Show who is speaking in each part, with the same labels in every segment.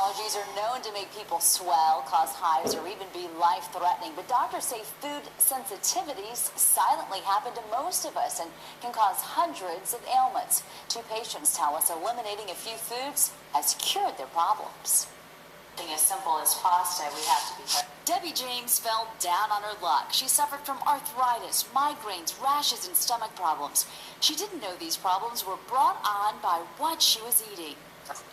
Speaker 1: allergies are known to make people swell, cause hives, or even be life-threatening. But doctors say food sensitivities silently happen to most of us and can cause hundreds of ailments. Two patients tell us eliminating a few foods has cured their problems. As simple as pasta, we have to be. Debbie James fell down on her luck. She suffered from arthritis, migraines, rashes, and stomach problems. She didn't know these problems were brought on by what she was eating.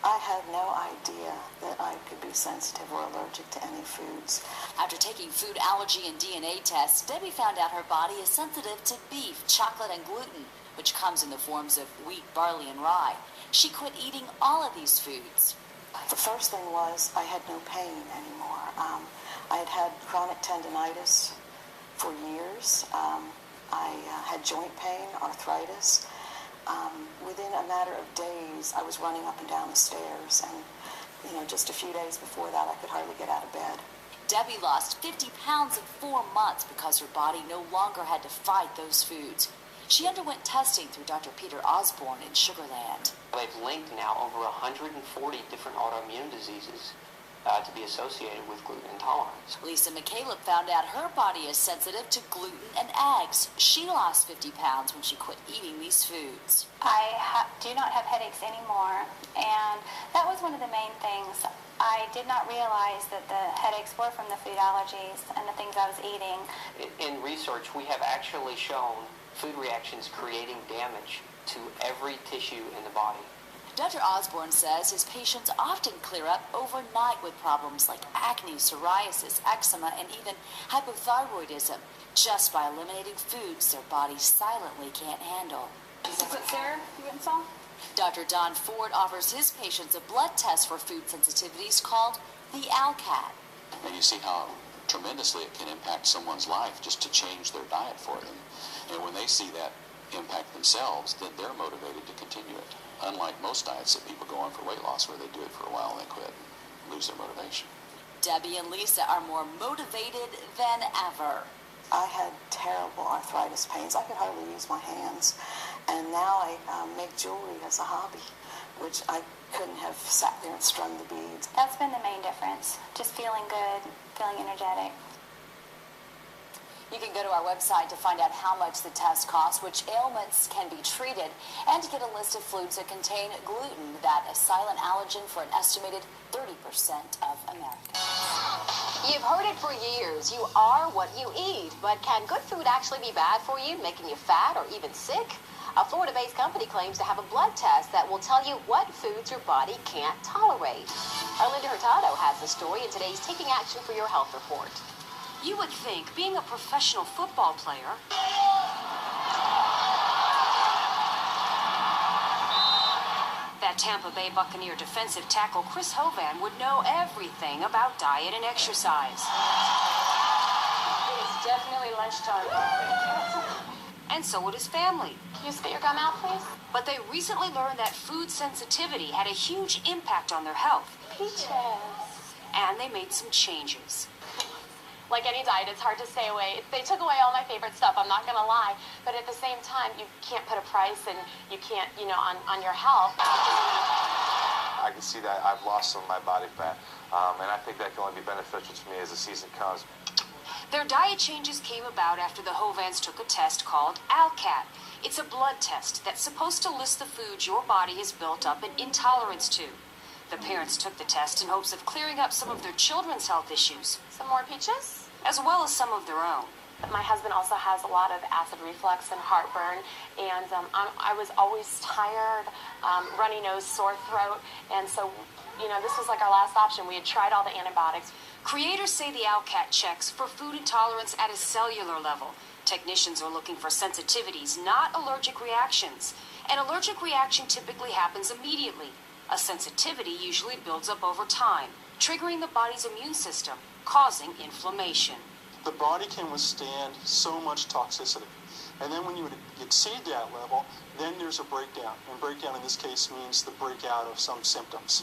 Speaker 2: I had no idea that I could be sensitive or allergic to any foods.
Speaker 1: After taking food allergy and DNA tests, Debbie found out her body is sensitive to beef, chocolate, and gluten, which comes in the forms of wheat, barley, and rye. She quit eating all of these foods.
Speaker 2: The first thing was I had no pain anymore. I had had chronic tendinitis for years. I had joint pain, arthritis. Within a matter of days, I was running up and down the stairs, and just a few days before that, I could hardly get out of bed.
Speaker 1: Debbie lost 50 pounds in 4 months because her body no longer had to fight those foods. She underwent testing through Dr. Peter Osborne in Sugar Land.
Speaker 3: They've linked now over 140 different autoimmune diseases to be associated with gluten intolerance.
Speaker 1: Lisa McCaleb found out her body is sensitive to gluten and eggs. She lost 50 pounds when she quit eating these foods.
Speaker 4: I do not have headaches anymore, and that was one of the main things. I did not realize that the headaches were from the food allergies and the things I was eating.
Speaker 3: In research, we have actually shown food reactions creating damage to every tissue in the body.
Speaker 1: Dr. Osborne says his patients often clear up overnight with problems like acne, psoriasis, eczema, and even hypothyroidism just by eliminating foods their bodies silently can't handle.
Speaker 4: Is it Sarah you went and saw?
Speaker 1: Dr. Don Ford offers his patients a blood test for food sensitivities called the ALCAT.
Speaker 5: And you see how tremendously it can impact someone's life just to change their diet for them. And when they see that impact themselves, then they're motivated to continue it. Unlike most diets that people go on for weight loss where they do it for a while and they quit and lose their motivation.
Speaker 1: Debbie and Lisa are more motivated than ever.
Speaker 2: I had terrible arthritis pains. I could hardly use my hands. And now I make jewelry as a hobby, which I couldn't have sat there and strung the beads.
Speaker 4: That's been the main difference. Just feeling good, feeling energetic.
Speaker 1: You can go to our website to find out how much the test costs, which ailments can be treated, and to get a list of foods that contain gluten, that a silent allergen for an estimated 30% of Americans.
Speaker 6: You've heard it for years. You are what you eat. But can good food actually be bad for you, making you fat or even sick? A Florida-based company claims to have a blood test that will tell you what foods your body can't tolerate. Our Linda Hurtado has the story in today's Taking Action for Your Health report.
Speaker 7: You would think, being a professional football player, that Tampa Bay Buccaneer defensive tackle Chris Hovan would know everything about diet and exercise.
Speaker 4: It's definitely lunchtime.
Speaker 7: And so would his family.
Speaker 4: Can you spit your gum out, please?
Speaker 7: But they recently learned that food sensitivity had a huge impact on their health.
Speaker 4: Peaches.
Speaker 7: And they made some changes.
Speaker 8: Like any diet, it's hard to stay away. They took away all my favorite stuff, I'm not going to lie. But at the same time, you can't put a price and you can't, on your health.
Speaker 9: I can see that I've lost some of my body fat. And I think that can only be beneficial to me as the season comes.
Speaker 7: Their diet changes came about after the Hovans took a test called ALCAT. It's a blood test that's supposed to list the foods your body has built up an intolerance to. The parents took the test in hopes of clearing up some of their children's health issues.
Speaker 8: Some more peaches?
Speaker 7: As well as some of their own.
Speaker 8: My husband also has a lot of acid reflux and heartburn, and I was always tired, runny nose, sore throat, and so, this was like our last option. We had tried all the antibiotics.
Speaker 7: Creators say the ALCAT checks for food intolerance at a cellular level. Technicians are looking for sensitivities, not allergic reactions. An allergic reaction typically happens immediately. A sensitivity usually builds up over time, triggering the body's immune system, causing inflammation.
Speaker 10: The body can withstand so much toxicity. And then when you exceed that level, then there's a breakdown. And breakdown in this case means the breakout of some symptoms,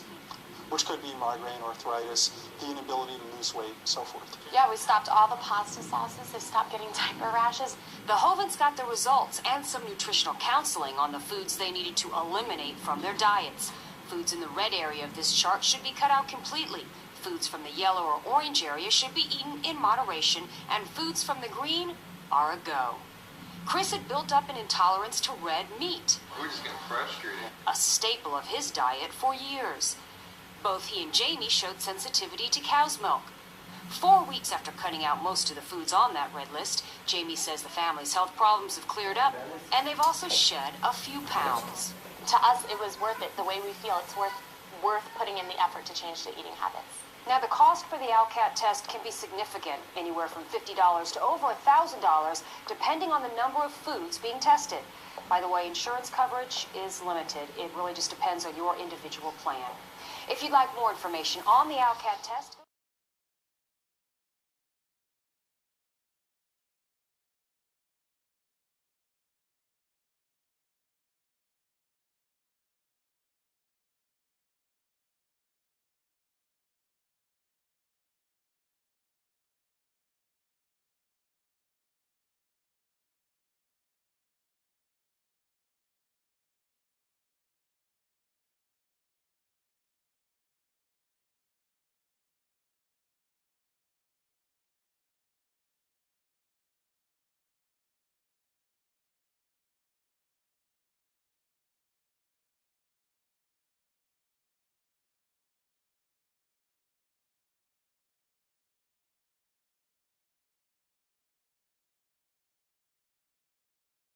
Speaker 10: which could be migraine, arthritis, the inability to lose weight, and so forth.
Speaker 8: Yeah, we stopped all the pasta sauces. They stopped getting diaper rashes.
Speaker 7: The Hovans got the results and some nutritional counseling on the foods they needed to eliminate from their diets. Foods in the red area of this chart should be cut out completely. Foods from the yellow or orange area should be eaten in moderation, and foods from the green are a go. Chris had built up an intolerance to red meat,
Speaker 9: We're just getting frustrated.
Speaker 7: a staple of his diet for years. Both he and Jamie showed sensitivity to cow's milk. 4 weeks after cutting out most of the foods on that red list, Jamie says the family's health problems have cleared up, and they've also shed a few pounds.
Speaker 8: To us, it was worth it. The way we feel, it's worth putting in the effort to change the eating habits.
Speaker 7: Now, the cost for the ALCAT test can be significant, anywhere from $50 to over $1,000, depending on the number of foods being tested. By the way, insurance coverage is limited. It really just depends on your individual plan. If you'd like more information on the ALCAT test,